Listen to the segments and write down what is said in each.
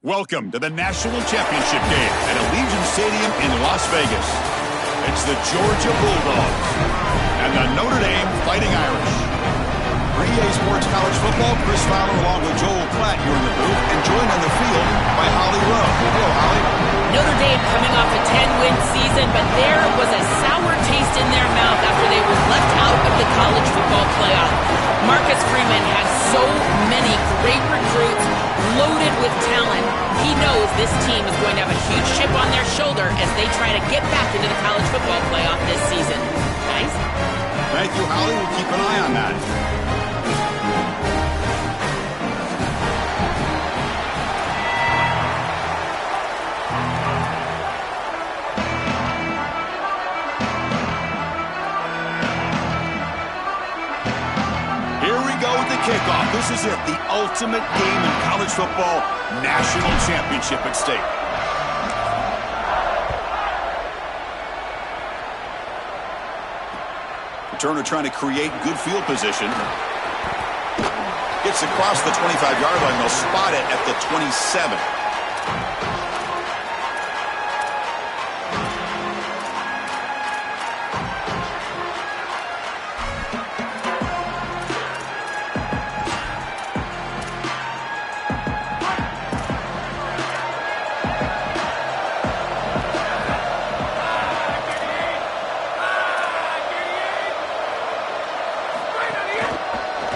Welcome to the National Championship game at Allegiant Stadium in Las Vegas. It's the Georgia Bulldogs and the Notre Dame Fighting Irish. For EA Sports College Football, Chris Fowler along with Joel Klatt here in the booth, and joined on the field by Holly Rowe. Hello, Holly. Notre Dame coming off a 10-win season, but there was a sour taste in their mouth after they were left out of the college football playoff. Marcus Freeman has so many great recruits, loaded with talent. He knows this team is going to have a huge chip on their shoulder as they try to get back into the college football playoff this season. Guys? Thank you, Holly. We'll keep an eye on that. Kickoff. This is it, the ultimate game in college football, national championship at stake. Returner trying to create good field position. Gets across the 25-yard line. They'll spot it at the 27.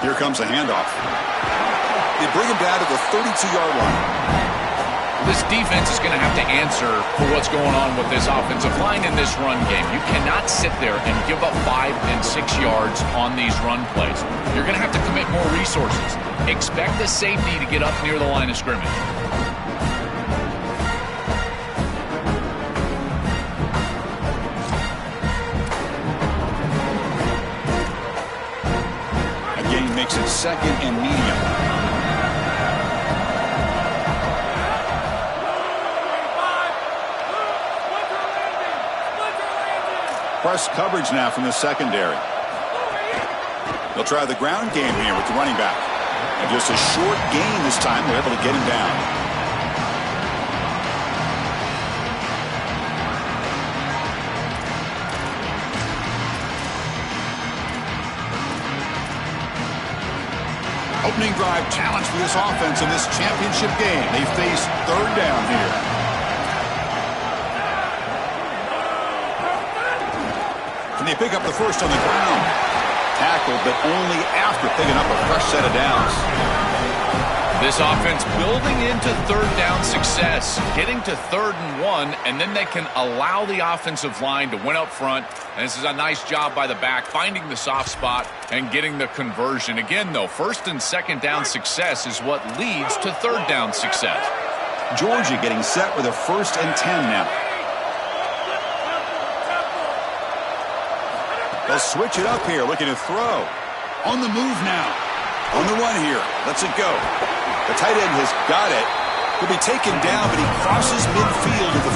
Here comes a handoff. They bring him down to the 32-yard line. This defense is going to have to answer for what's going on with this offensive line in this run game. You cannot sit there and give up 5 and 6 yards on these run plays. You're going to have to commit more resources. Expect the safety to get up near the line of scrimmage. Makes it second and medium. Press coverage now from the secondary. They'll try the ground game here with the running back. And just a short gain this time. They're able to get him down. Opening drive challenge for this offense in this championship game. They face third down here. And they pick up the first on the ground. Tackled, but only after picking up a fresh set of downs. This offense building into third down success, getting to 3rd and 1, and then they can allow the offensive line to win up front. And this is a nice job by the back, finding the soft spot and getting the conversion. Again, though, 1st and 2nd down success is what leads to 3rd down success. Georgia getting set with a 1st and 10 now. They'll switch it up here, looking to throw. On the move now. On the run here. Lets it go. The tight end has got it. He'll be taken down, but he crosses midfield at the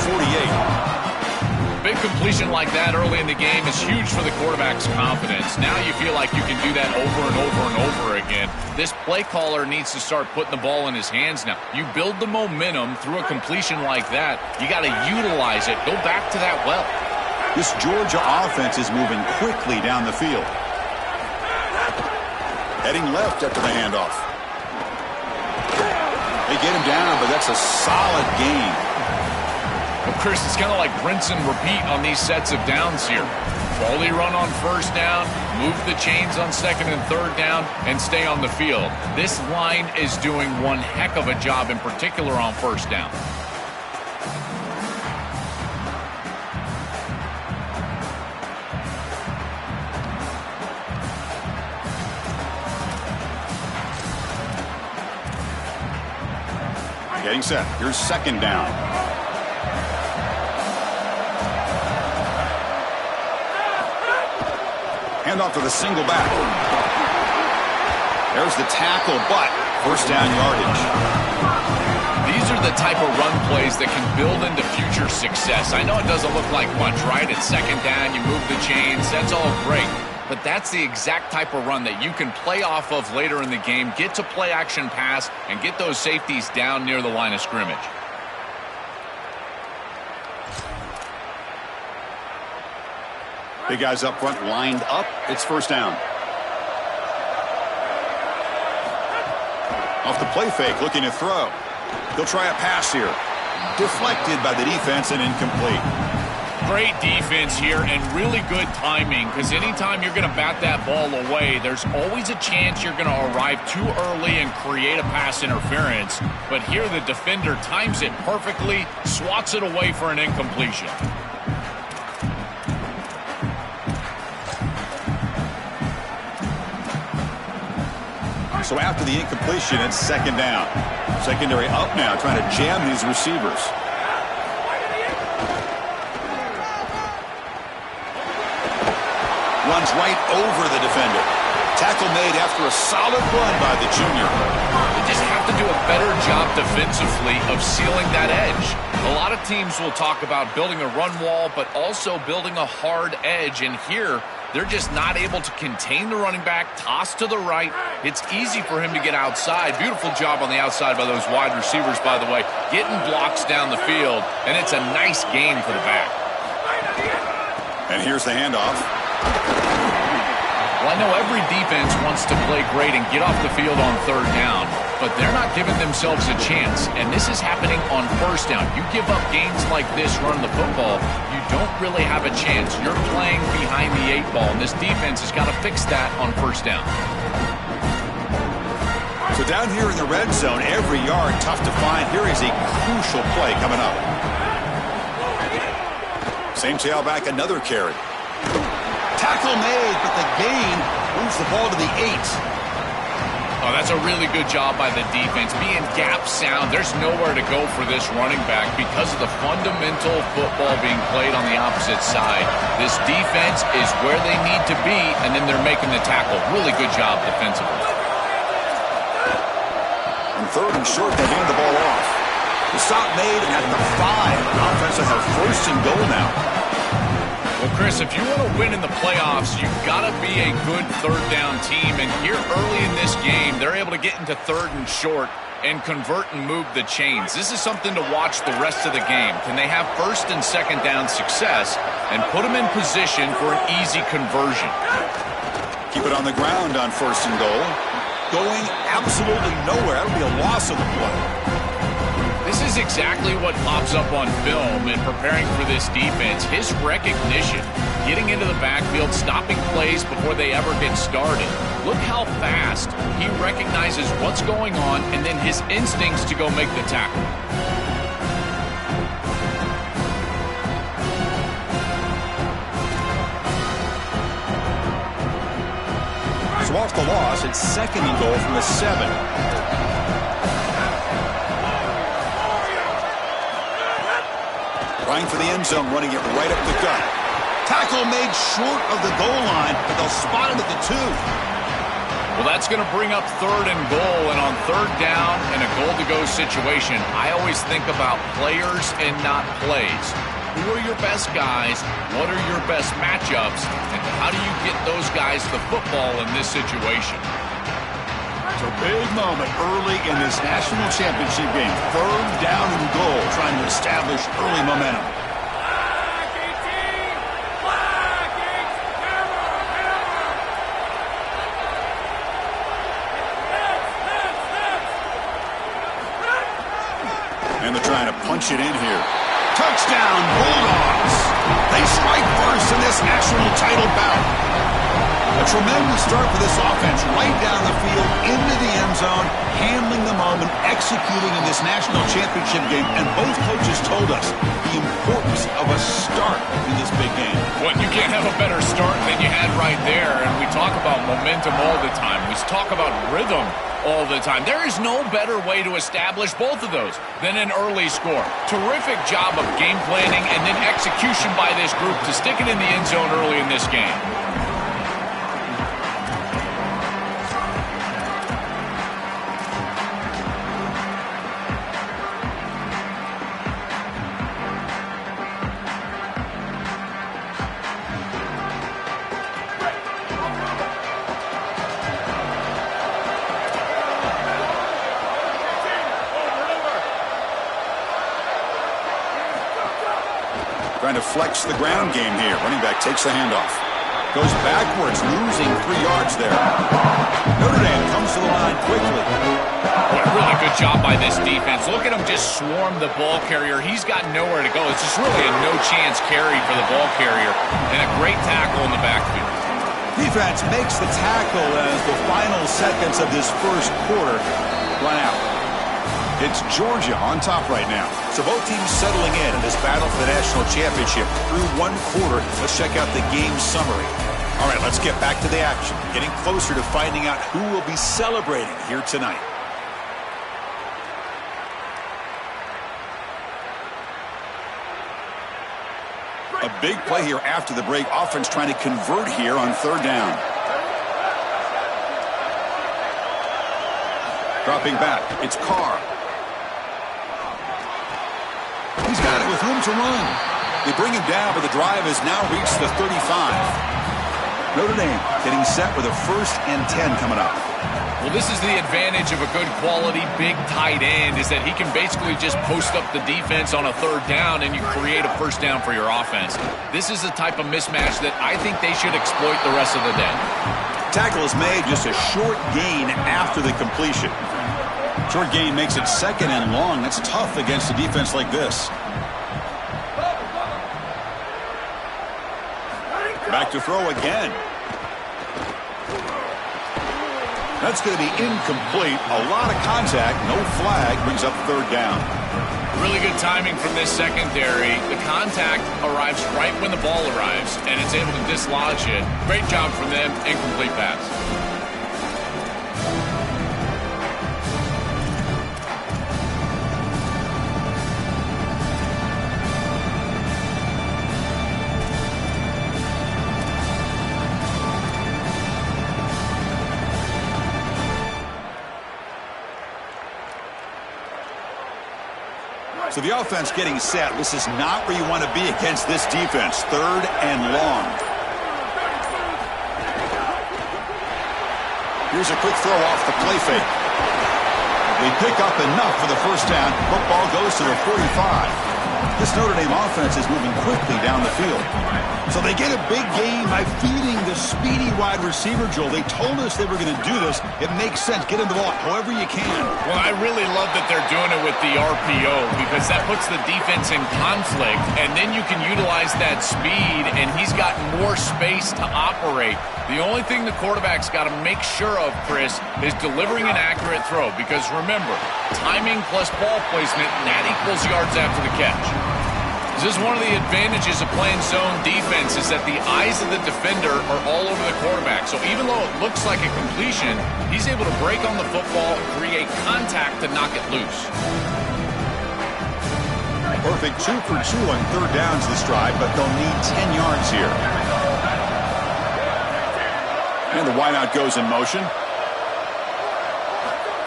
48. Big completion like that early in the game is huge for the quarterback's confidence. Now you feel like you can do that over and over and over again. This play caller needs to start putting the ball in his hands now. You build the momentum through a completion like that. You got to utilize it. Go back to that well. This Georgia offense is moving quickly down the field. Heading left after the handoff. They get him down, but that's a solid gain. Well, Chris, it's kind of like rinse and repeat on these sets of downs here. Quality run on 1st down, move the chains on 2nd and 3rd down, and stay on the field. This line is doing one heck of a job, in particular on 1st down. Getting set. Here's 2nd down. Hand off to the single back. There's the tackle, but 1st down yardage. These are the type of run plays that can build into future success. I know it doesn't look like much, right? It's 2nd down, you move the chains, that's all great. but that's the exact type of run that you can play off of later in the game, get to play action pass, and get those safeties down near the line of scrimmage. Big guys up front lined up. It's first down. Off the play fake, looking to throw. He'll try a pass here. Deflected by the defense and incomplete. Great defense here and really good timing, because anytime you're going to bat that ball away, there's always a chance you're going to arrive too early and create a pass interference. But here the defender times it perfectly, swats it away for an incompletion. So after the incompletion, it's second down. Secondary up now, trying to jam these receivers. Runs right over the defender. Tackle made after a solid run by the junior. They just have to do a better job defensively of sealing that edge. A lot of teams will talk about building a run wall, but also building a hard edge. And here, they're just not able to contain the running back, toss to the right. It's easy for him to get outside. Beautiful job on the outside by those wide receivers, by the way, getting blocks down the field, and it's a nice gain for the back. And here's the handoff. Well, I know every defense wants to play great and get off the field on third down, but they're not giving themselves a chance, and this is happening on first down. You give up gains like this running the football, you don't really have a chance. You're playing behind the 8 ball, and this defense has got to fix that on first down. So down here in the red zone, every yard tough to find. Here is a crucial play coming up. Same tailback, another carry. Tackle made, but the gain moves the ball to the 8. Oh, that's a really good job by the defense. Being gap sound, there's nowhere to go for this running back because of the fundamental football being played on the opposite side. This defense is where they need to be, and then they're making the tackle. Really good job defensively. On third and short, they hand the ball off. The stop made at the 5. The offense will have first and goal now. Well, Chris, if you want to win in the playoffs, you've got to be a good third down team. And here early in this game, they're able to get into third and short and convert and move the chains. This is something to watch the rest of the game. Can they have first and second down success and put them in position for an easy conversion? Keep it on the ground on first and goal. Going absolutely nowhere. That would be a loss of the play. This is exactly what pops up on film in preparing for this defense. His recognition, getting into the backfield, stopping plays before they ever get started. Look how fast he recognizes what's going on and then his instincts to go make the tackle. So off the loss, it's second and goal from the 7. Trying for the end zone, running it right up the gut. Tackle made short of the goal line, but they'll spot it at the 2. Well, that's going to bring up third and goal, and on third down in a goal-to-go situation, I always think about players and not plays. Who are your best guys? What are your best matchups? And how do you get those guys the football in this situation? It's a big moment early in this national championship game. Third down and goal, trying to establish early momentum. And they're trying to punch it in here. Touchdown, Bulldogs! They strike first in this national title bout. A tremendous start for this offense, right down the field, into the end zone, handling the moment, executing in this national championship game. And both coaches told us the importance of a start in this big game. Well, you can't have a better start than you had right there. And we talk about momentum all the time. We talk about rhythm all the time. There is no better way to establish both of those than an early score. Terrific job of game planning and then execution by this group to stick it in the end zone early in this game. trying to flex the ground game here. Running back takes the handoff. Goes backwards, losing 3 yards there. Notre Dame comes to the line quickly. Boy, really good job by this defense. Look at him just swarm the ball carrier. He's got nowhere to go. It's just really a no-chance carry for the ball carrier. And a great tackle in the backfield. Defense makes the tackle as the final seconds of this first quarter run out. It's Georgia on top right now. So both teams settling in this battle for the national championship through 1 quarter. Let's check out the game summary. All right, let's get back to the action. Getting closer to finding out who will be celebrating here tonight. A big play here after the break. Offense trying to convert here on 3rd down. Dropping back, it's Carr. He's got it with room to run. They bring him down, but the drive has now reached the 35. Notre Dame getting set with a 1st and 10 coming up. Well, this is the advantage of a good quality big tight end, is that he can basically just post up the defense on a 3rd down and you create a 1st down for your offense. This is the type of mismatch that I think they should exploit the rest of the day. Tackle is made, just a short gain after the completion. Short gain makes it 2nd and long. That's tough against a defense like this. Back to throw again. That's going to be incomplete. A lot of contact. No flag. Brings up 3rd down. Really good timing from this secondary. The contact arrives right when the ball arrives, and it's able to dislodge it. Great job from them. Incomplete pass. So the offense getting set. This is not where you want to be against this defense. 3rd and long. Here's a quick throw off the play fake. They pick up enough for the 1st down. Football goes to the 45. This Notre Dame offense is moving quickly down the field. So they get a big gain by feeding the speedy wide receiver, Joel. They told us they were going to do this. It makes sense. Get him the ball however you can. Well, I really love that they're doing it with the RPO because that puts the defense in conflict, and then you can utilize that speed, and he's got more space to operate. The only thing the quarterback's got to make sure of, Chris, is delivering an accurate throw because, remember, timing plus ball placement, that equals yards after the catch. This is one of the advantages of playing zone defense is that the eyes of the defender are all over the quarterback. So even though it looks like a completion, he's able to break on the football, create contact to knock it loose. Perfect 2 for 2 on 3rd downs this drive, but they'll need 10 yards here. And the wideout goes in motion.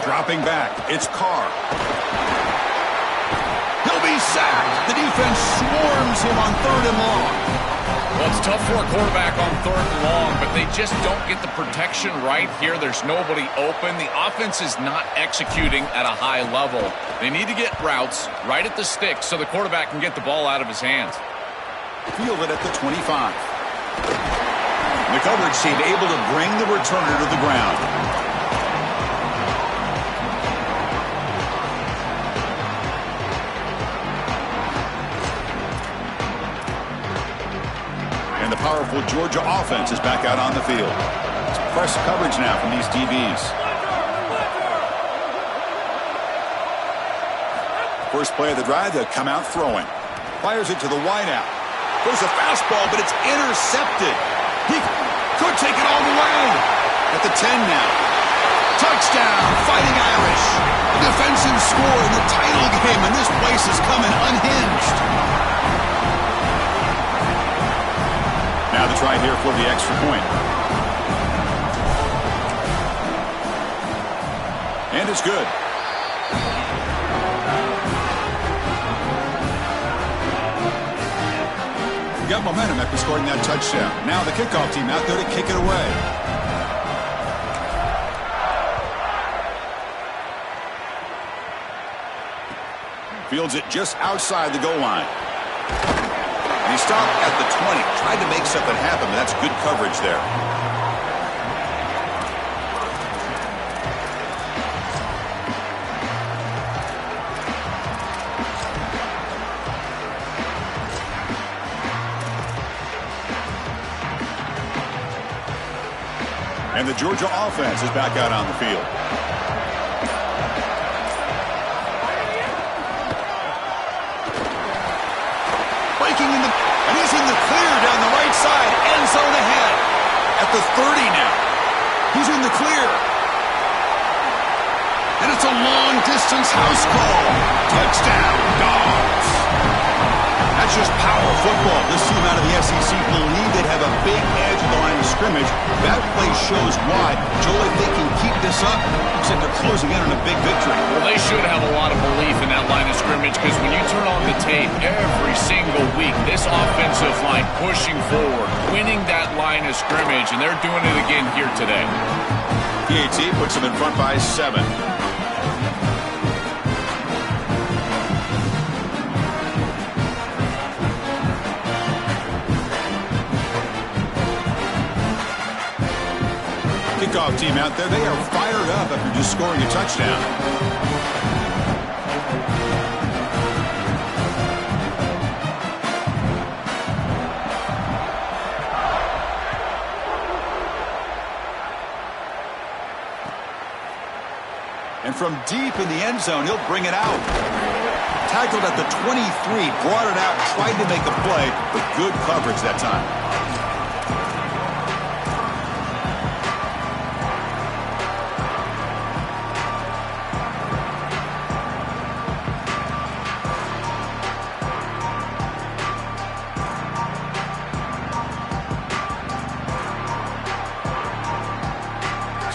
Dropping back, it's Carr. He'll be sacked. The defense swarms him on 3rd and long. Well, it's tough for a quarterback on 3rd and long, but they just don't get the protection right here. There's nobody open. The offense is not executing at a high level. They need to get routes right at the stick so the quarterback can get the ball out of his hands. Fielded at the 25. The coverage team able to bring the returner to the ground. And the powerful Georgia offense is back out on the field. It's press coverage now from these DBs. First play of the drive, they'll come out throwing. Fires it to the wideout. Goes a fastball, but it's intercepted. He could take it all the way. At the 10 now. Touchdown, Fighting Irish. Defensive score in the title game, and this place is coming unhinged. Now the try here for the extra point. And it's good. Got momentum after scoring that touchdown. Now the kickoff team out there to kick it away. Fields it just outside the goal line. And He stopped at the 20, tried to make something happen, but that's good coverage there. And the Georgia offense is back out on the field. Breaking in the, and he's in the clear down the right side, end zone ahead. At the 30 now. He's in the clear. And it's a long distance house call. Touchdown, Dogs. That's just power football. This team out of the SEC believe they have a big edge at the line of scrimmage. That play shows why. Joel, if they can keep this up, looks like they're closing in on a big victory. Well, they should have a lot of belief in that line of scrimmage because when you turn on the tape every single week, this offensive line pushing forward, winning that line of scrimmage, and they're doing it again here today. PAT puts them in front by 7. Kickoff team out there, they are fired up after just scoring a touchdown. And from deep in the end zone, he'll bring it out. Tackled at the 23, brought it out, tried to make a play, but good coverage that time.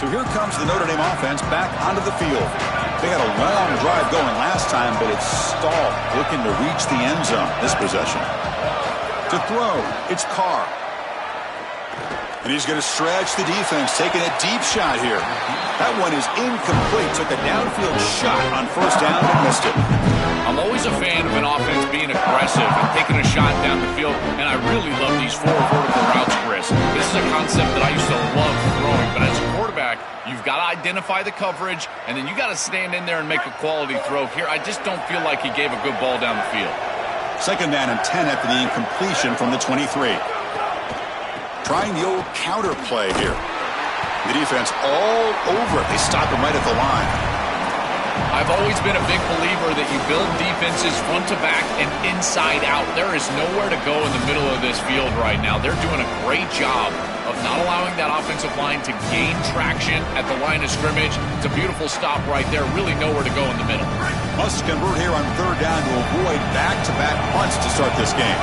So here comes the Notre Dame offense back onto the field. They had a long drive going last time, but it's stalled, looking to reach the end zone this possession. To throw, it's Carr. And he's going to stretch the defense, taking a deep shot here. That one is incomplete. Took a downfield shot on first down and missed it. I'm always a fan of an offense being aggressive and taking a shot down the field, and I really love these 4 vertical routes, Chris. This is a concept that I used to love throwing, but as a quarterback, you've got to identify the coverage, and then you got to stand in there and make a quality throw. Here, I just don't feel like he gave a good ball down the field. Second down and 10 after the incompletion from the 23. Trying the old counter play here. The defense all over it. They stop him right at the line. I've always been a big believer that you build defenses front to back and inside out. There is nowhere to go in the middle of this field right now. They're doing a great job of not allowing that offensive line to gain traction at the line of scrimmage. It's a beautiful stop right there. Really nowhere to go in the middle. Must convert here on third down to avoid back-to-back punts to start this game.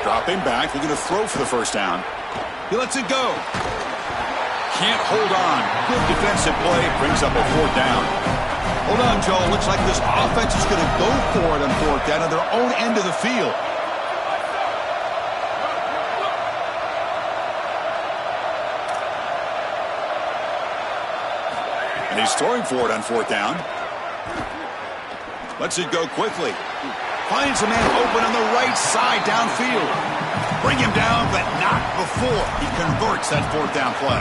Dropping back, looking to throw for the first down. He lets it go. Can't hold on. Good defensive play, brings up a fourth down. Hold on, Joe. Looks like this offense is going to go for it on fourth down at their own end of the field. And he's throwing for it on fourth down. Lets it go quickly. Finds a man open on the right side downfield. Bring him down, but not before he converts that fourth down play.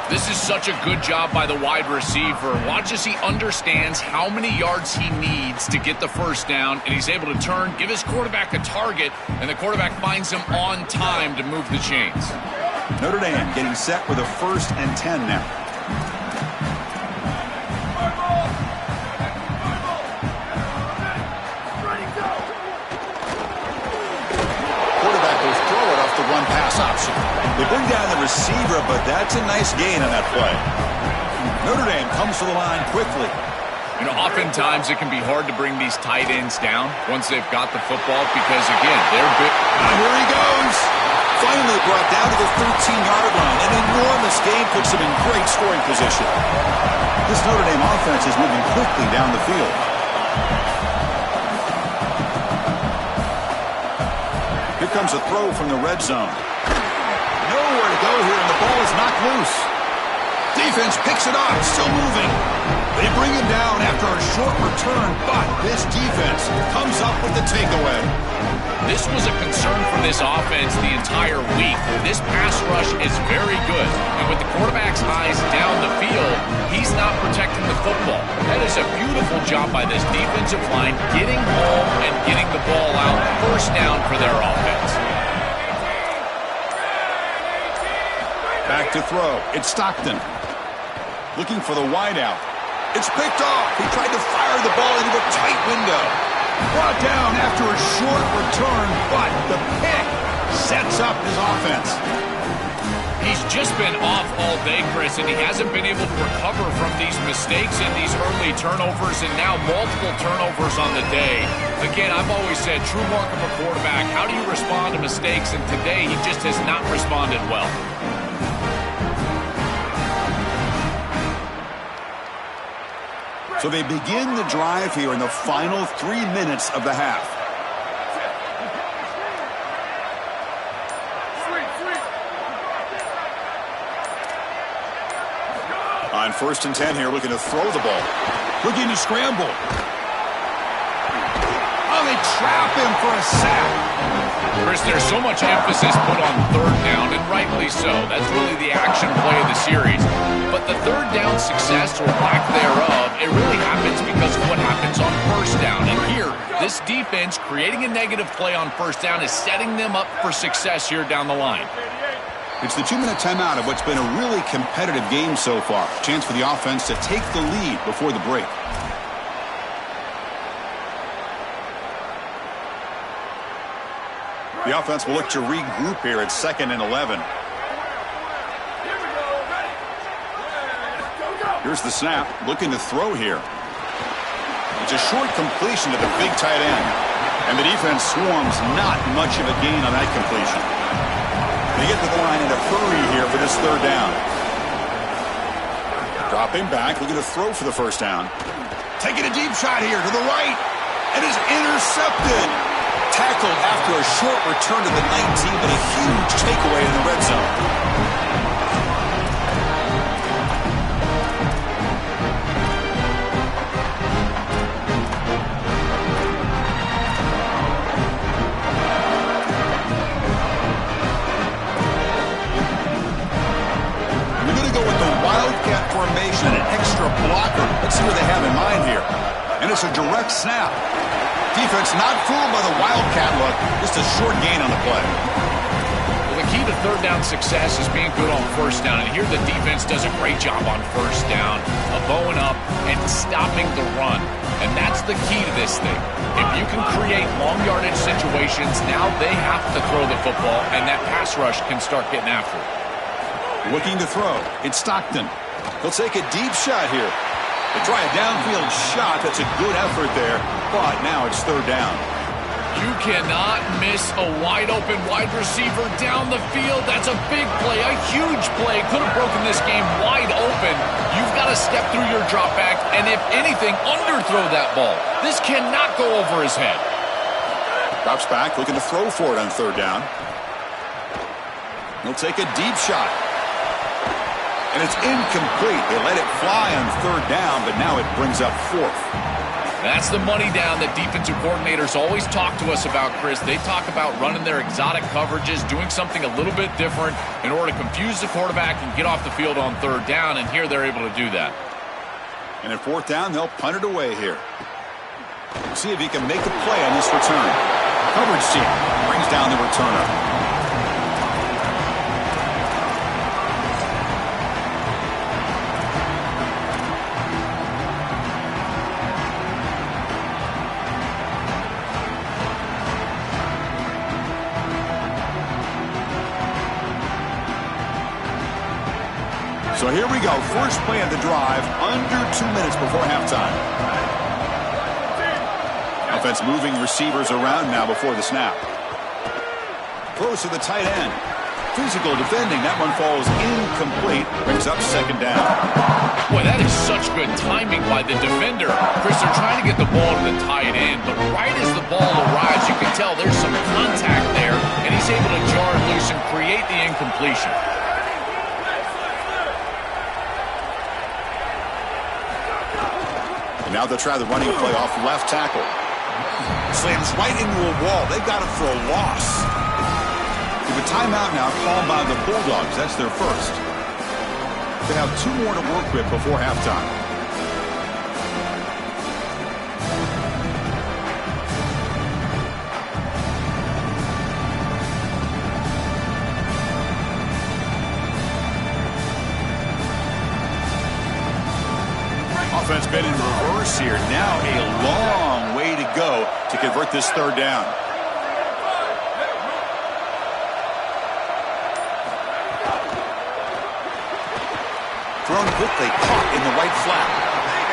This is such a good job by the wide receiver. Watch as he understands how many yards he needs to get the first down, and he's able to turn, give his quarterback a target, and the quarterback finds him on time to move the chains. Notre Dame getting set with a 1st and 10 now. One-pass option. They bring down the receiver, but that's a nice gain on that play. Notre Dame comes to the line quickly. You know, oftentimes it can be hard to bring these tight ends down once they've got the football because, again, they're big. Here he goes. Finally brought down to the 13-yard line. An enormous gain puts him in great scoring position. This Notre Dame offense is moving quickly down the field. Here comes a throw from the red zone. Nowhere to go here, and the ball is knocked loose. Defense picks it off, still moving. They bring him down after a short return, but this defense comes up with the takeaway. This was a concern for this offense the entire week. This pass rush is very good. And with the quarterback's eyes down the field, he's not protecting the football. That is a beautiful job by this defensive line, getting home and getting the ball out, first down for their offense. Back to throw. It's Stockton. Looking for the wideout. It's picked off. He tried to fire the ball into a tight window. Brought down after a short return, but the pick sets up his offense. He's just been off all day, Chris, and he hasn't been able to recover from these mistakes and these early turnovers, and now multiple turnovers on the day. Again, I've always said, true mark of a quarterback, how do you respond to mistakes? And today, he just has not responded well. So they begin the drive here in the final 3 minutes of the half. On 1st and 10 here, looking to throw the ball. Looking to scramble. Oh, they trap him for a sack. Chris, there's so much emphasis put on third down, and rightly so. That's really the action play of the series. But the third down success, or lack thereof, it really happens because of what happens on first down. And here, this defense creating a negative play on first down is setting them up for success here down the line. It's the 2-minute timeout of what's been a really competitive game so far. Chance for the offense to take the lead before the break. The offense will look to regroup here at 2nd and 11. Here's the snap, looking to throw here. It's a short completion to the big tight end. And the defense swarms, not much of a gain on that completion. They get to the line in a hurry here for this third down. Dropping back, looking to throw for the first down. Taking a deep shot here to the right. And is intercepted. Tackled after a short return to the 19, but a huge takeaway in the red zone. Formation, an extra blocker. Let's see what they have in mind here. And it's a direct snap. Defense not fooled by the Wildcat look. Just a short gain on the play. Well, the key to third down success is being good on first down. And here the defense does a great job on first down of bowing up and stopping the run. And that's the key to this thing. If you can create long yardage situations, now they have to throw the football, and that pass rush can start getting after it. Looking to throw. It's Stockton. He'll take a deep shot here. They try a downfield shot. That's a good effort there, but now it's third down. You cannot miss a wide-open wide receiver down the field. That's a big play, a huge play. Could have broken this game wide open. You've got to step through your drop back and, if anything, underthrow that ball. This cannot go over his head. Drops back, looking to throw for it on third down. He'll take a deep shot. And it's incomplete. They let it fly on third down, but now it brings up fourth. That's the money down that defensive coordinators always talk to us about, Chris. They talk about running their exotic coverages, doing something a little bit different in order to confuse the quarterback and get off the field on third down, and here they're able to do that. And at fourth down, they'll punt it away here. See if he can make a play on this return. Coverage team brings down the returner. So here we go, first play of the drive, under 2 minutes before halftime. Offense moving receivers around now before the snap. Throws to the tight end. Physical defending, that one falls incomplete, brings up second down. Boy, that is such good timing by the defender. Chris, they're trying to get the ball to the tight end, but right as the ball arrives, you can tell there's some contact there, and he's able to jar it loose and create the incompletion. And now they'll try the running play off left tackle. Slams right into a wall. They got him for a loss. With a timeout now called by the Bulldogs. That's their first. They have 2 more to work with before halftime. Offense been in reverse here. Now a long way to go to convert this third down. Thrown quickly, caught in the right flat.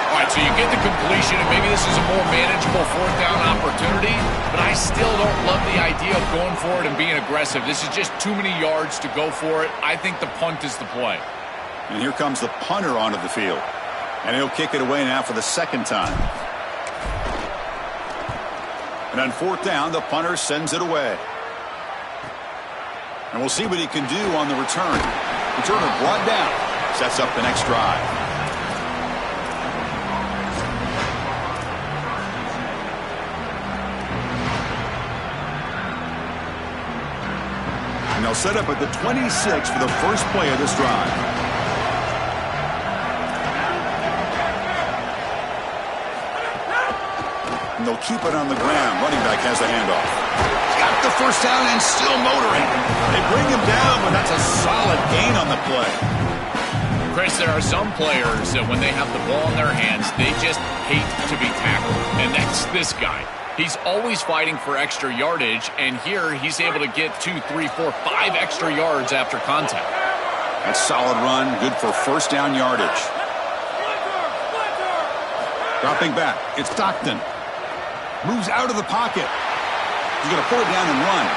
All right, so you get the completion, and maybe this is a more manageable 4th down opportunity, but I still don't love the idea of going for it and being aggressive. This is just too many yards to go for it. I think the punt is the play. And here comes the punter onto the field. And he'll kick it away now for the 2nd time. And on 4th down, the punter sends it away. And we'll see what he can do on the return. Returner brought down. Sets up the next drive. And they'll set up at the 26 for the first play of this drive. And they'll keep it on the ground. Running back has the handoff. Got the first down and still motoring. They bring him down, but that's a solid gain on the play. Chris, there are some players that when they have the ball in their hands, they just hate to be tackled. And that's this guy. He's always fighting for extra yardage, and here he's able to get 2, 3, 4, 5 extra yards after contact. That's solid run, good for first down yardage. Dropping back, it's Stockton. Moves out of the pocket. He's going to pull it down and run.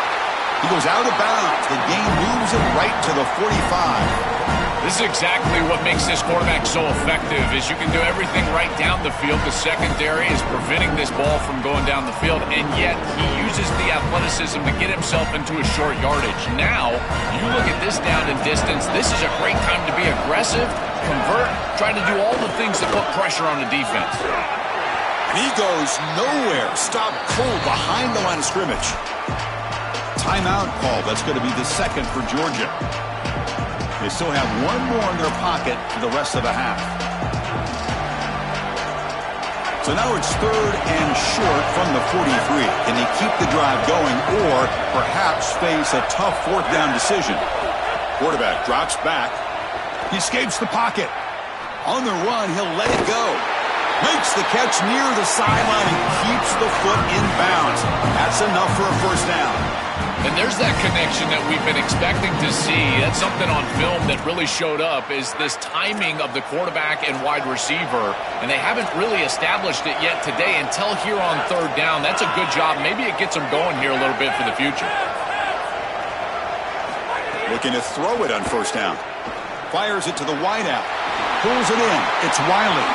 He goes out of bounds. The gain moves it right to the 45. This is exactly what makes this quarterback so effective is you can do everything right down the field. The secondary is preventing this ball from going down the field, and yet he uses the athleticism to get himself into a short yardage. Now, you look at this down and distance, this is a great time to be aggressive, convert, try to do all the things that put pressure on the defense. He goes nowhere. Stop cold behind the line of scrimmage. Timeout call. That's going to be the 2nd for Georgia. They still have 1 more in their pocket for the rest of the half. So now it's 3rd and short from the 43. Can he keep the drive going or perhaps face a tough 4th down decision? Quarterback drops back. He escapes the pocket. On the run, he'll let it go. Makes the catch near the sideline and keeps the foot in bounds. That's enough for a first down. And there's that connection that we've been expecting to see. That's something on film that really showed up is this timing of the quarterback and wide receiver. And they haven't really established it yet today until here on 3rd down. That's a good job. Maybe it gets them going here a little bit for the future. Looking to throw it on 1st down. Fires it to the wideout. Pulls it in. It's Wiley.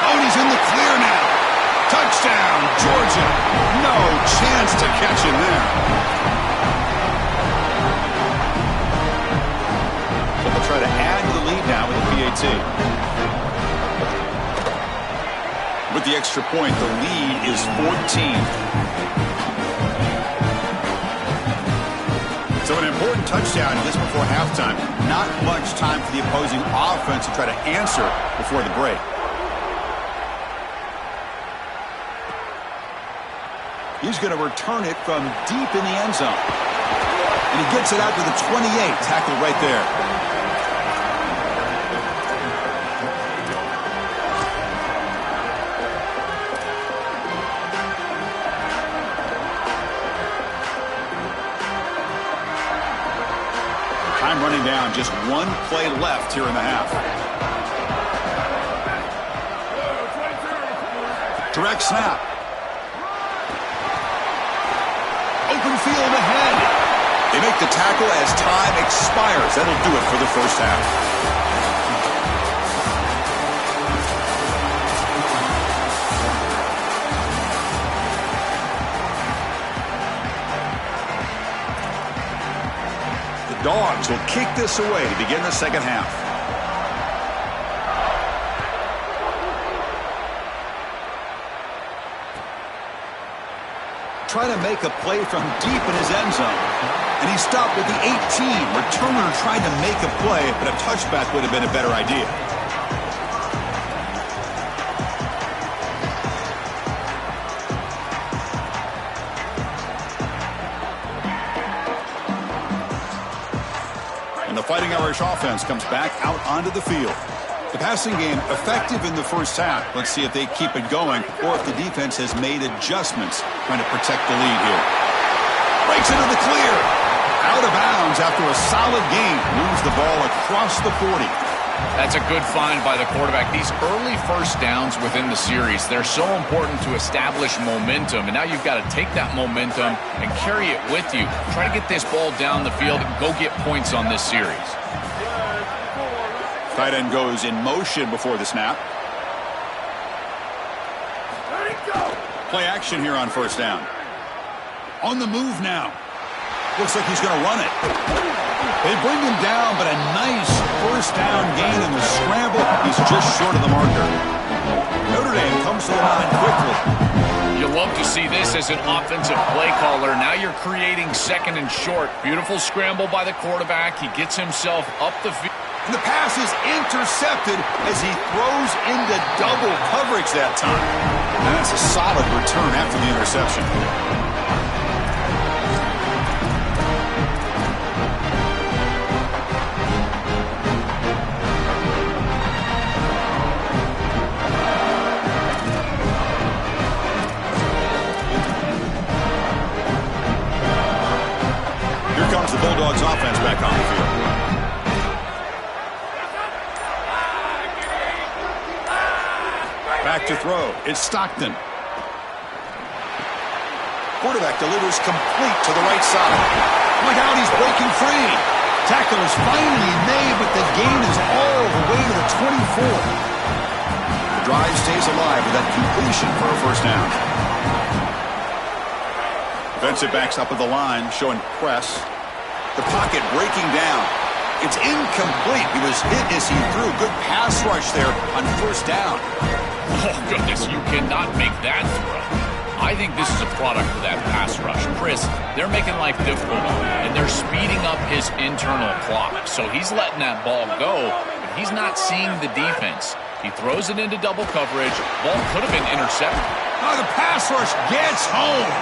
Oh, he's in the clear now. Touchdown, Georgia. No chance to catch him there. So they'll try to add to the lead now with the PAT. With the extra point, the lead is 14. So an important touchdown just before halftime. Not much time for the opposing offense to try to answer before the break. He's going to return it from deep in the end zone. And he gets it out to the 28. Tackled right there. Time running down. Just 1 play left here in the half. Direct snap. Open field ahead. They make the tackle as time expires. That'll do it for the first half. The Dogs will kick this away to begin the second half. try to make a play from deep in his end zone. And he stopped with the 18. Returner tried to make a play, but a touchback would have been a better idea. And the Fighting Irish offense comes back out onto the field. The passing game effective in the first half. Let's see if they keep it going or if the defense has made adjustments trying to protect the lead here. Breaks into the clear. Out of bounds after a solid gain. Moves the ball across the 40. That's a good find by the quarterback. These early first downs within the series, they're so important to establish momentum. And now you've got to take that momentum and carry it with you. Try to get this ball down the field and go get points on this series. Tight end goes in motion before the snap. Play action here on first down. On the move now. Looks like he's going to run it. They bring him down, but a nice first down gain in the scramble. He's just short of the marker. Notre Dame comes to the line quickly. You love to see this as an offensive play caller. Now you're creating second and short. Beautiful scramble by the quarterback. He gets himself up the field. And the pass is intercepted as he throws into double coverage that time. And that's a solid return after the interception. Here comes the Bulldogs offense back on the field. Back to throw. It's Stockton. Quarterback delivers complete to the right side. Look out, he's breaking free. Tackle is finally made, but the gain is all the way to the 24. The drive stays alive with that completion for a first down. Defensive backs up at the line, showing press. The pocket breaking down. It's incomplete. He was hit as he threw. Good pass rush there on first down. Oh, goodness, you cannot make that throw. I think this is a product of that pass rush. Chris, they're making life difficult on him, and they're speeding up his internal clock. So he's letting that ball go, but he's not seeing the defense. He throws it into double coverage. Ball could have been intercepted. Oh, the pass rush gets home.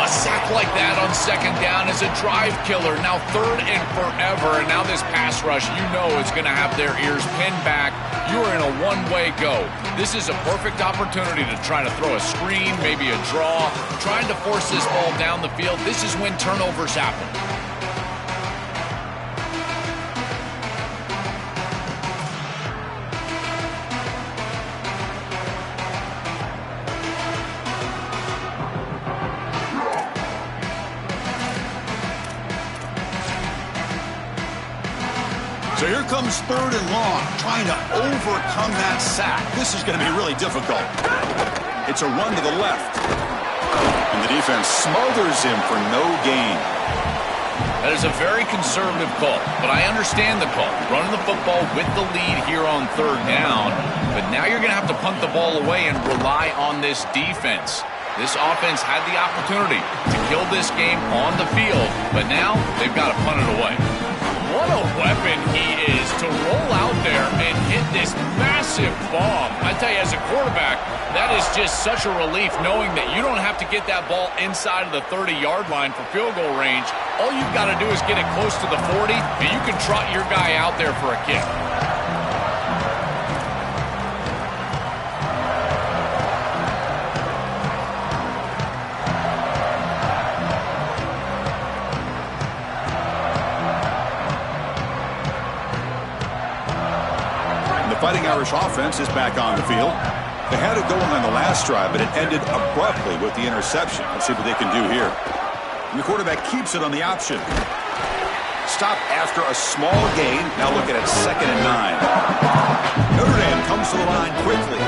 A sack like that on second down is a drive killer. Now third and forever, and now this pass rush, you know, is going to have their ears pinned back. You're in a one-way go. This is a perfect opportunity to try to throw a screen, maybe a draw, trying to force this ball down the field. This is when turnovers happen. So here comes third and long, trying to overcome that sack. This is going to be really difficult. It's a run to the left. And the defense smothers him for no gain. That is a very conservative call, but I understand the call. Running the football with the lead here on third down, but now you're going to have to punt the ball away and rely on this defense. This offense had the opportunity to kill this game on the field, but now they've got to punt it away. What a weapon he is to roll out there and hit this massive bomb. I tell you, as a quarterback, that is just such a relief knowing that you don't have to get that ball inside of the 30-yard line for field goal range. All you've got to do is get it close to the 40, and you can trot your guy out there for a kick. Fighting Irish offense is back on the field. They had it going on the last drive, but it ended abruptly with the interception. Let's see what they can do here. And the quarterback keeps it on the option. Stop after a small gain. Now looking at 2nd and 9. Notre Dame comes to the line quickly.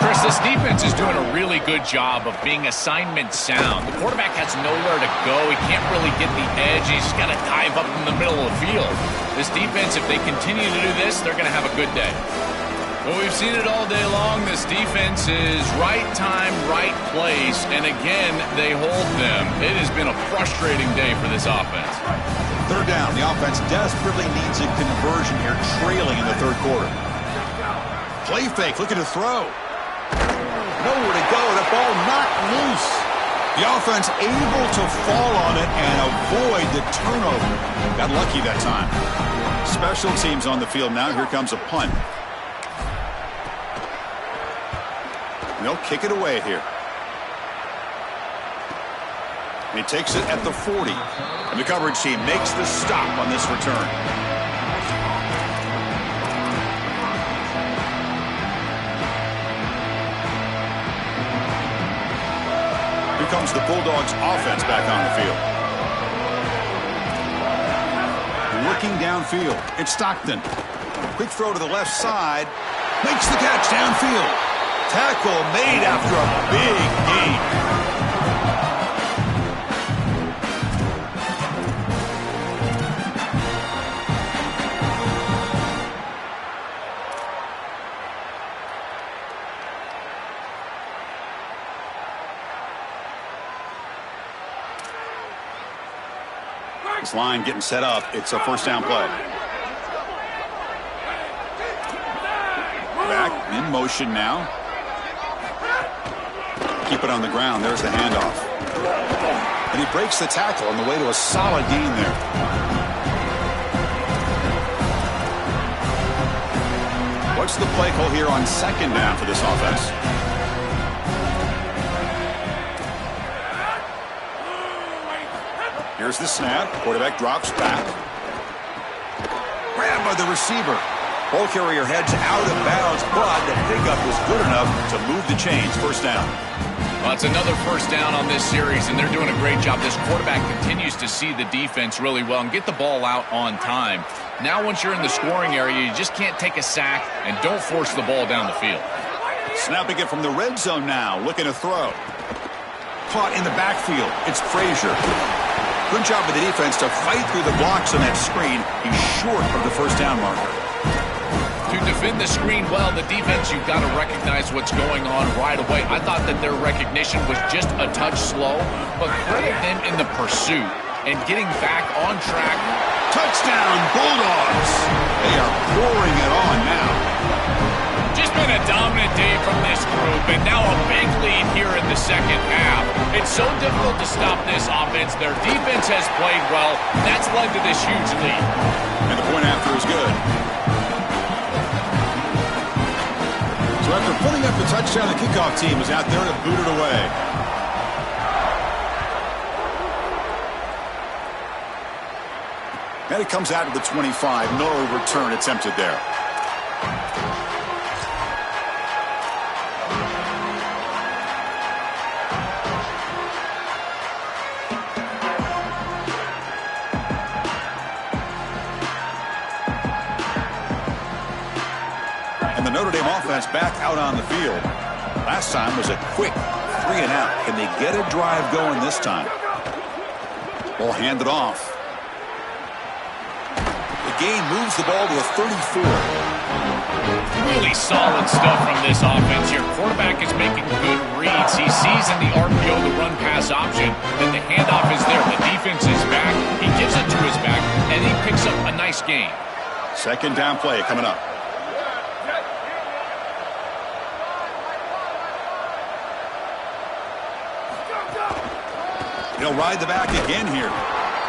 Chris, this defense is doing a really good job of being assignment sound. The quarterback has nowhere to go. He can't really get the edge. He's got to dive up in the middle of the field. This defense, if they continue to do this, they're going to have a good day. Well, we've seen it all day long. This defense is right time, right place, and again, they hold them. It has been a frustrating day for this offense. Third down. The offense desperately needs a conversion here, trailing in the third quarter. Play fake, looking to throw. Nowhere to go. The ball not loose. The offense able to fall on it and avoid the turnover. Got lucky that time. Special teams on the field now. Here comes a punt. They'll kick it away here. And he takes it at the 40. And the coverage team makes the stop on this return. Here comes the Bulldogs offense back on the field. Looking downfield. It's Stockton. Quick throw to the left side. Makes the catch downfield. Tackle made after a big gain. This line getting set up. It's a first down play. Back in motion now. Keep it on the ground. There's the handoff. And he breaks the tackle on the way to a solid gain there. What's the play call here on second down for this offense? Here's the snap. Quarterback drops back. Grabbed by the receiver. Ball carrier heads out of bounds, but the pickup was good enough to move the chains. First down. Well, it's another first down on this series, and they're doing a great job. This quarterback continues to see the defense really well and get the ball out on time. Now once you're in the scoring area, you just can't take a sack and don't force the ball down the field. Snapping it from the red zone now, looking to throw. Caught in the backfield. It's Frazier. Good job by the defense to fight through the blocks on that screen. He's short of the first down marker. To defend the screen well, the defense, you've got to recognize what's going on right away. I thought that their recognition was just a touch slow, but credit them in the pursuit and getting back on track. Touchdown, Bulldogs! They are pouring it on now. Just been a dominant day from this group, and now a big lead here in the second half. It's so difficult to stop this offense. Their defense has played well. That's led to this huge lead. And the point after is good. So after putting up the touchdown, the kickoff team is out there to boot it away. And it comes out to the 25. No return attempted there. And the Notre Dame offense back out on the field. Last time was a quick 3 and out. Can they get a drive going this time? Ball handed off. Gain moves the ball to a 34. Really solid stuff from this offense. Your quarterback is making good reads. He sees in the RPO the run-pass option, then the handoff is there. The defense is back. He gives it to his back, and he picks up a nice gain. Second down play coming up. He'll ride the back again here.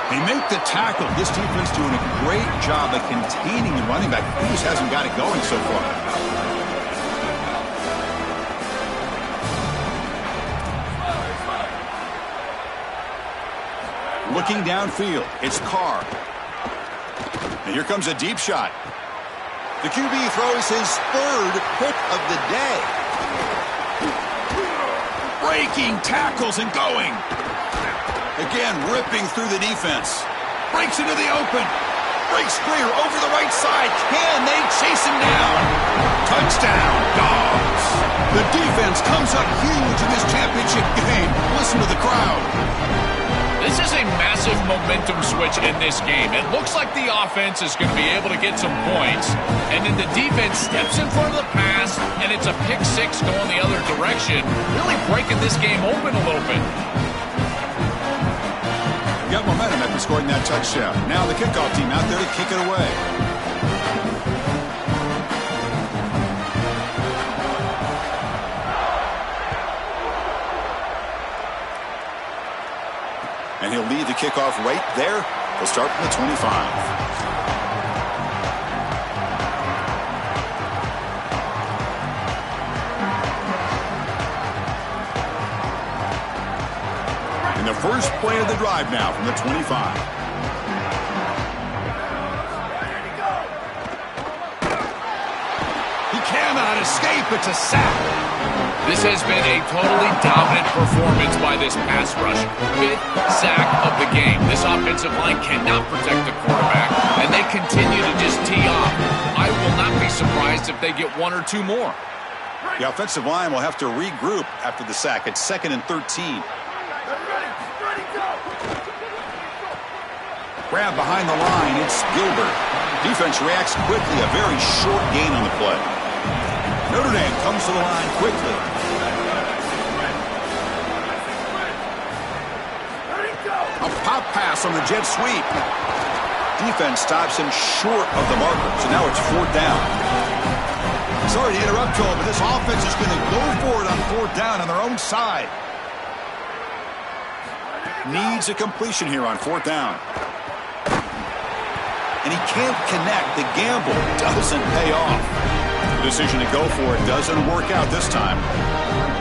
They make the tackle. This defense doing a great job of containing the running back. He just hasn't got it going so far. Looking downfield, it's Carr. And here comes a deep shot. The QB throws his third pick of the day. Breaking tackles and going. Again, ripping through the defense. Breaks into the open. Breaks clear over the right side. Can they chase him down? Touchdown, Dogs. The defense comes up huge in this championship game. Listen to the crowd. This is a massive momentum switch in this game. It looks like the offense is going to be able to get some points, and then the defense steps in front of the pass, and it's a pick six going the other direction, really breaking this game open a little bit. Got momentum after scoring that touchdown. Now the kickoff team out there to kick it away. And he'll lead the kickoff right there. He'll start from the 25. The first play of the drive now from the 25. He cannot escape. It's a sack. This has been a totally dominant performance by this pass rush. 5th sack of the game. This offensive line cannot protect the quarterback, and they continue to just tee off. I will not be surprised if they get 1 or 2 more. The offensive line will have to regroup after the sack. It's 2nd and 13. Grab behind the line. It's Gilbert. Defense reacts quickly. A very short gain on the play. Notre Dame comes to the line quickly. A pop pass on the jet sweep. Defense stops him short of the marker. So now it's 4th down. Sorry to interrupt, Joel, but this offense is going to go for it on 4th down on their own side. Needs a completion here on 4th down. And he can't connect. The gamble doesn't pay off. The decision to go for it doesn't work out this time.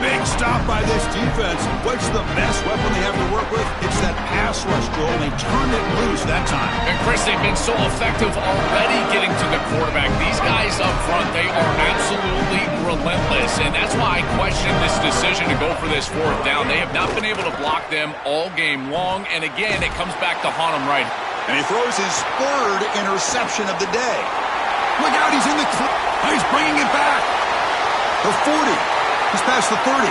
Big stop by this defense. What's the best weapon they have to work with? It's that pass rush, Joel. They turned it loose that time. And Chris, they've been so effective already getting to the quarterback. These guys up front, they are absolutely relentless. And that's why I question this decision to go for this 4th down. They have not been able to block them all game long. And again, it comes back to haunt them right. And he throws his 3rd interception of the day. Look out, he's in the... He's bringing it back. The 40. He's past the 30.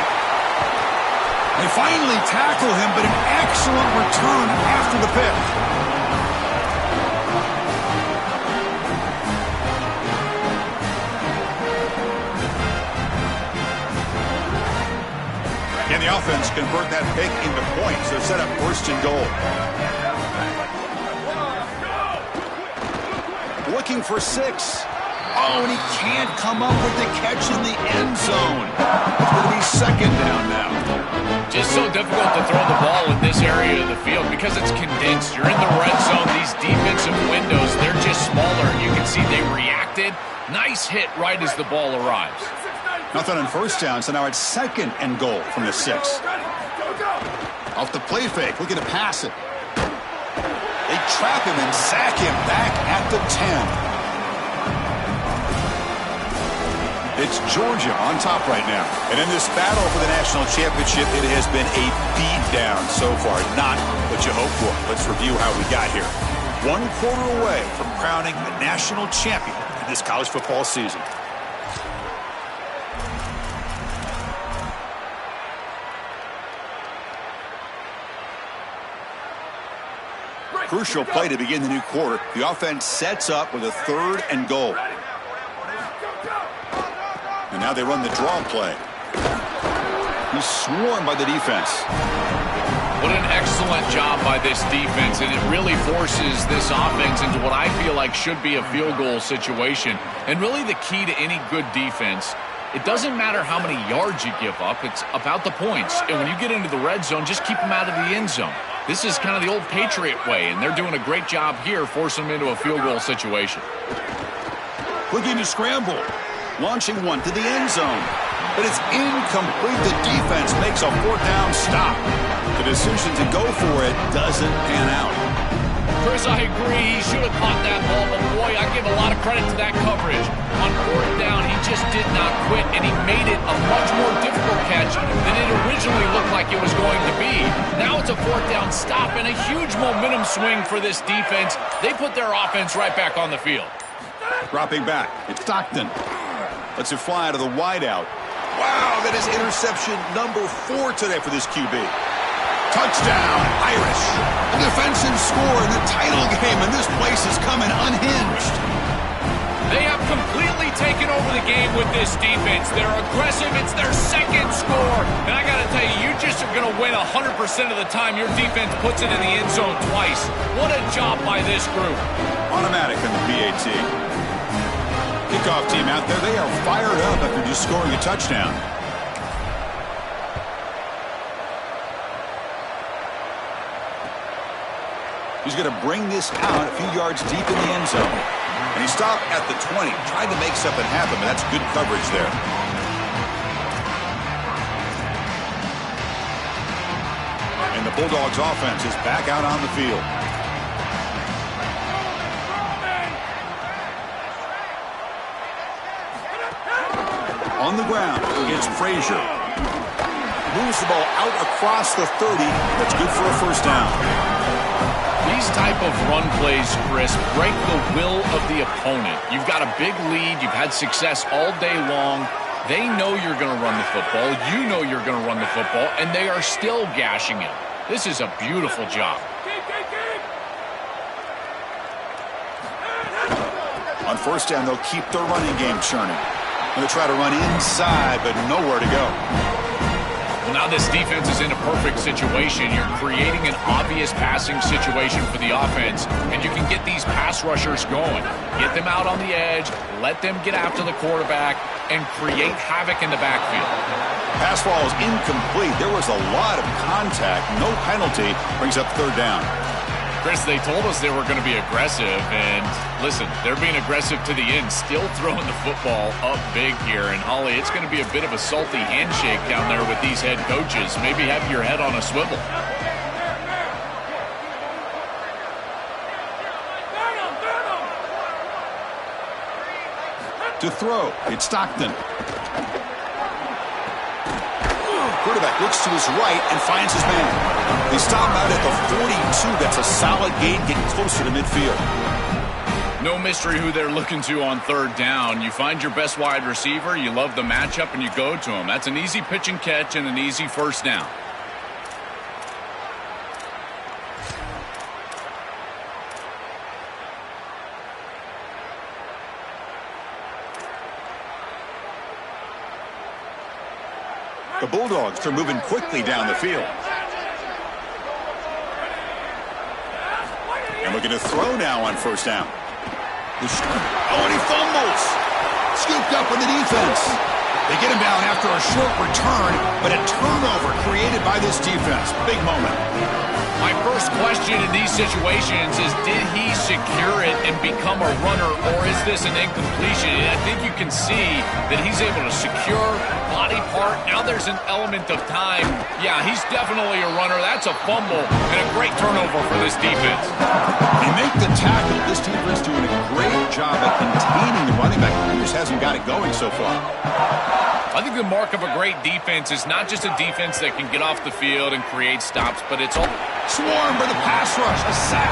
They finally tackle him, but an excellent return after the pick. Can the offense convert that pick into points? They're set up 1st and goal. Looking for 6. Oh, and he can't come up with the catch in the end zone. It's going to be 2nd down now. Just so difficult to throw the ball in this area of the field because it's condensed. You're in the red zone. These defensive windows, they're just smaller. You can see they reacted. Nice hit right as the ball arrives. Nothing on 1st down, so now it's 2nd and goal from the 6. Off the play fake, looking to pass it. They trap him and sack him back at the 10. It's Georgia on top right now. And in this battle for the national championship, it has been a beatdown so far. Not what you hoped for. Let's review how we got here. 1 quarter away from crowning a national champion in this college football season. Crucial play to begin the new quarter. The offense sets up with a 3rd and goal. And now they run the draw play. He's swarmed by the defense. What an excellent job by this defense, and it really forces this offense into what I feel like should be a field goal situation. And really the key to any good defense, it doesn't matter how many yards you give up, it's about the points. And when you get into the red zone, just keep them out of the end zone. This is kind of the old Patriot way, and they're doing a great job here forcing them into a field goal situation. Looking to scramble. Launching one to the end zone. But it's incomplete. The defense makes a 4th down stop. The decision to go for it doesn't pan out. Chris, I agree. He should have caught that ball, but boy, I give a lot of credit to that coverage. On 4th down, he just did not quit, and he made it a much more difficult catch than it originally looked like it was going to be. Now it's a 4th down stop and a huge momentum swing for this defense. They put their offense right back on the field. Dropping back, it's Stockton. Lets it fly out of the wideout. Wow, that is interception number 4 today for this QB. Touchdown, Irish. A defensive score in the title game, and this place is coming unhinged. They have completely taken over the game with this defense. They're aggressive. It's their second score. And I got to tell you, you just are going to win 100% of the time your defense puts it in the end zone twice. What a job by this group. Automatic in the PAT. Kickoff team out there, they are fired up after just scoring a touchdown. He's going to bring this out a few yards deep in the end zone. And he stopped at the 20, tried to make something happen, but that's good coverage there. And the Bulldogs offense is back out on the field. On the ground, it's Frazier. Moves the ball out across the 30. That's good for a first down. These type of run plays, Chris, break the will of the opponent. You've got a big lead. You've had success all day long. They know you're going to run the football. You know you're going to run the football, and they are still gashing it. This is a beautiful job. On first down, they'll keep their running game churning. They'll try to run inside, but nowhere to go. Well, now this defense is in a perfect situation. You're creating an obvious passing situation for the offense, and you can get these pass rushers going. Get them out on the edge, let them get after the quarterback, and create havoc in the backfield. Pass ball is incomplete. There was a lot of contact. No penalty. Brings up third down. Chris, they told us they were going to be aggressive, and listen, they're being aggressive to the end, still throwing the football up big here. And, Holly, it's going to be a bit of a salty handshake down there with these head coaches. Maybe have your head on a swivel. To throw, it's Stockton. Quarterback looks to his right and finds his man. They stop him out at the 42. That's a solid gain, getting closer to midfield. No mystery who they're looking to on third down. You find your best wide receiver, you love the matchup, and you go to him. That's an easy pitch and catch and an easy first down. The Bulldogs are moving quickly down the field. And looking to throw now on first down. Oh, and he fumbles. Scooped up in the defense. They get him down after a short return, but a turnover created by this defense. Big moment. My first question in these situations is, did he secure it and become a runner, or is this an incompletion? And I think you can see that he's able to secure body part. Now there's an element of time. Yeah, he's definitely a runner. That's a fumble and a great turnover for this defense. They make the tackle. This defense doing a great job at containing the running back. He just hasn't got it going so far. I think the mark of a great defense is not just a defense that can get off the field and create stops, but it's all swarmed by the pass rush, a sack.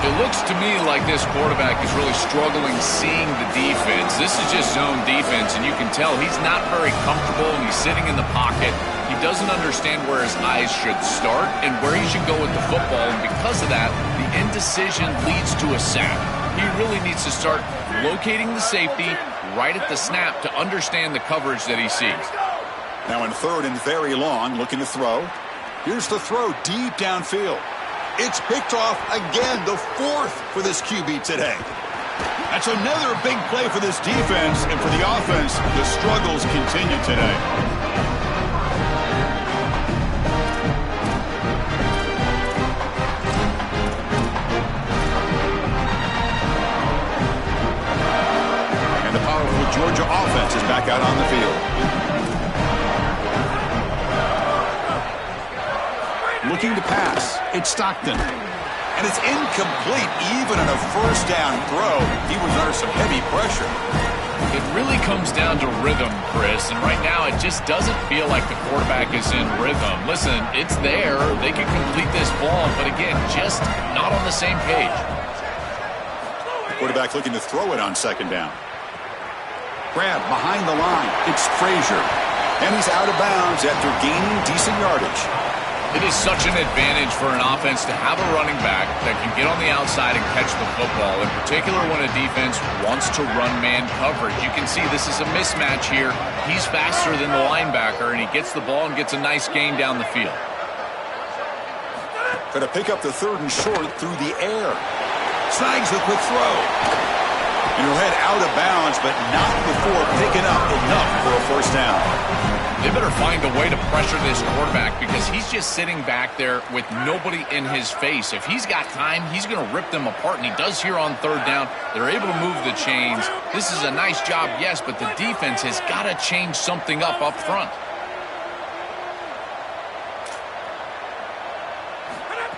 It looks to me like this quarterback is really struggling seeing the defense. This is just zone defense, and you can tell he's not very comfortable, and he's sitting in the pocket. He doesn't understand where his eyes should start and where he should go with the football, and because of that, the indecision leads to a sack. He really needs to start locating the safety right at the snap to understand the coverage that he sees. Now in third and very long, looking to throw. Here's the throw deep downfield. It's picked off again, the fourth for this QB today. That's another big play for this defense, and for the offense, the struggles continue today. And the powerful Georgia offense is back out on the field. Looking to pass, it's Stockton. And it's incomplete, even on a first down throw. He was under some heavy pressure. It really comes down to rhythm, Chris, and right now it just doesn't feel like the quarterback is in rhythm. Listen, it's there. They can complete this ball, but again, just not on the same page. The quarterback looking to throw it on second down. Grab behind the line. It's Frazier. And he's out of bounds after gaining decent yardage. It is such an advantage for an offense to have a running back that can get on the outside and catch the football, in particular when a defense wants to run man coverage. You can see this is a mismatch here. He's faster than the linebacker, and he gets the ball and gets a nice gain down the field. Going to pick up the 3rd and short through the air. Snags the quick throw. And he'll head out of bounds, but not before picking up enough for a first down. They better find a way to pressure this quarterback because he's just sitting back there with nobody in his face. If he's got time, he's going to rip them apart, and he does here on 3rd down. They're able to move the chains. This is a nice job, yes, but the defense has got to change something up front.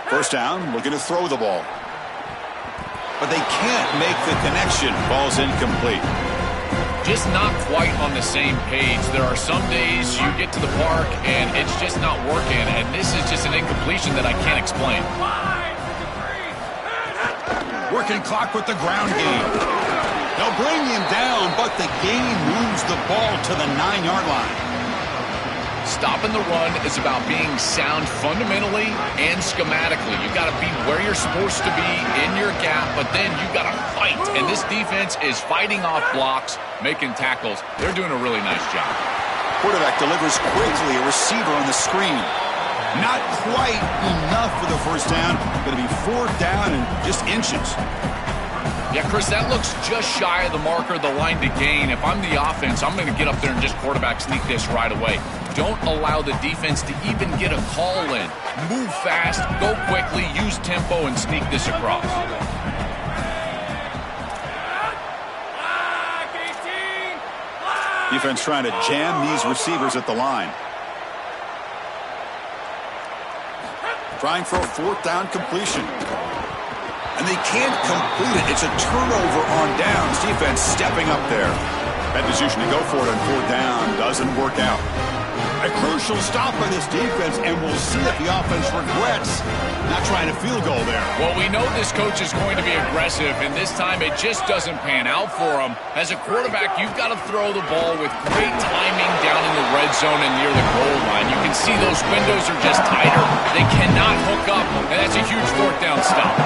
First down, looking to throw the ball. But they can't make the connection. Ball's incomplete. Just not quite on the same page. There are some days you get to the park and it's just not working, and this is just an incompletion that I can't explain. Working clock with the ground game. They'll bring him down, but the gain moves the ball to the 9-yard line. Stopping the run is about being sound fundamentally and schematically. You've got to be where you're supposed to be in your gap, but then you've got to fight. And this defense is fighting off blocks, making tackles. They're doing a really nice job. Quarterback delivers quickly, a receiver on the screen. Not quite enough for the first down. Going to be 4th down and just inches. Yeah, Chris, that looks just shy of the marker, the line to gain. If I'm the offense, I'm going to get up there and just quarterback sneak this right away. Don't allow the defense to even get a call in. Move fast, go quickly, use tempo, and sneak this across. Defense trying to jam these receivers at the line. Trying for a 4th down completion. And they can't complete it. It's a turnover on downs. Defense stepping up there. That decision to go for it on 4th down doesn't work out. A crucial stop by this defense, and we'll see if the offense regrets not trying a field goal there. Well, we know this coach is going to be aggressive, and this time it just doesn't pan out for him. As a quarterback, you've got to throw the ball with great timing down in the red zone and near the goal line. You can see those windows are just tighter. They cannot hook up, and that's a huge 4th down stop.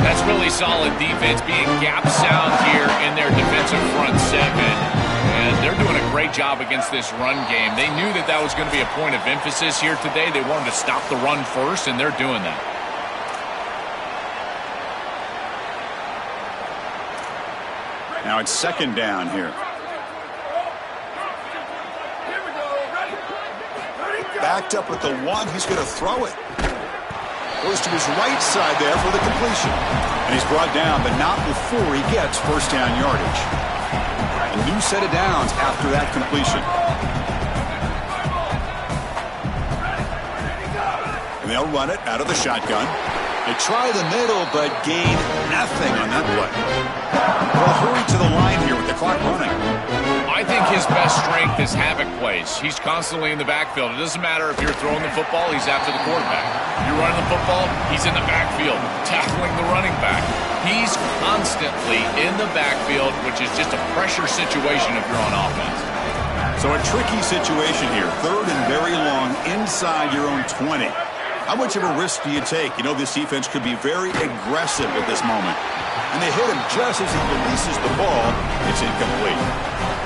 That's really solid defense, being gap sound here in their defensive front 7. And they're doing a great job against this run game. They knew that that was going to be a point of emphasis here today. They wanted to stop the run first, and they're doing that. Now it's 2nd down here. Backed up at the 1. He's going to throw it. Goes to his right side there for the completion. And he's brought down, but not before he gets first down yardage. A new set of downs after that completion. And they'll run it out of the shotgun. They try the middle, but gain nothing on that play. They'll hurry to the line here with the clock running. I think his best strength is havoc plays. He's constantly in the backfield. It doesn't matter if you're throwing the football, he's after the quarterback. You're running the football, he's in the backfield, tackling the running back. He's constantly in the backfield, which is just a pressure situation if you're on offense. So a tricky situation here. 3rd and very long inside your own 20. How much of a risk do you take? You know this defense could be very aggressive at this moment. And they hit him just as he releases the ball. It's incomplete.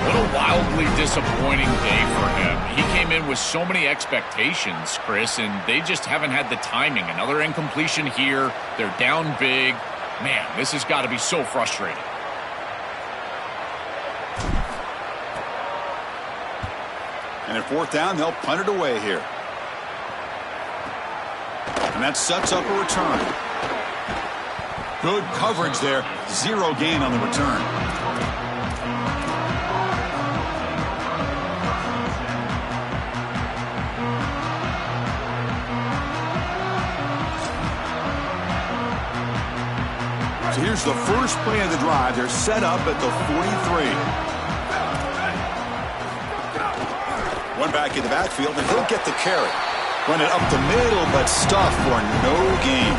What a wildly disappointing day for him. He came in with so many expectations, Chris, and they just haven't had the timing. Another incompletion here. They're down big. Man, this has got to be so frustrating. And at 4th down, they'll punt it away here. And that sets up a return. Good coverage there. 0 gain on the return. So here's the first play of the drive. They're set up at the 43. One back in the backfield, and he'll get the carry. Run it up the middle, but stuffed for no gain.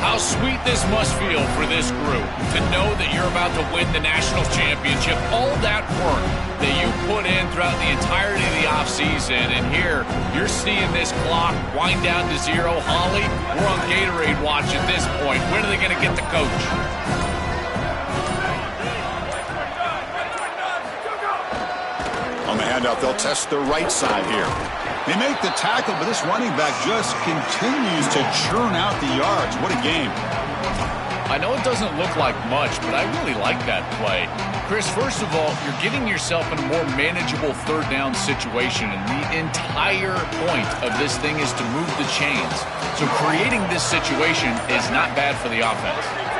How sweet this must feel for this group to know that you're about to win the national championship. All that work that you put in throughout the entirety of the offseason, and here you're seeing this clock wind down to 0. Holly, we're on Gatorade watch at this point. When are they going to get the coach? On the handoff, they'll test the right side here. They make the tackle, but this running back just continues to churn out the yards. What a game. I know it doesn't look like much, but I really like that play. Chris, first of all, you're getting yourself in a more manageable third down situation, and the entire point of this thing is to move the chains. So creating this situation is not bad for the offense.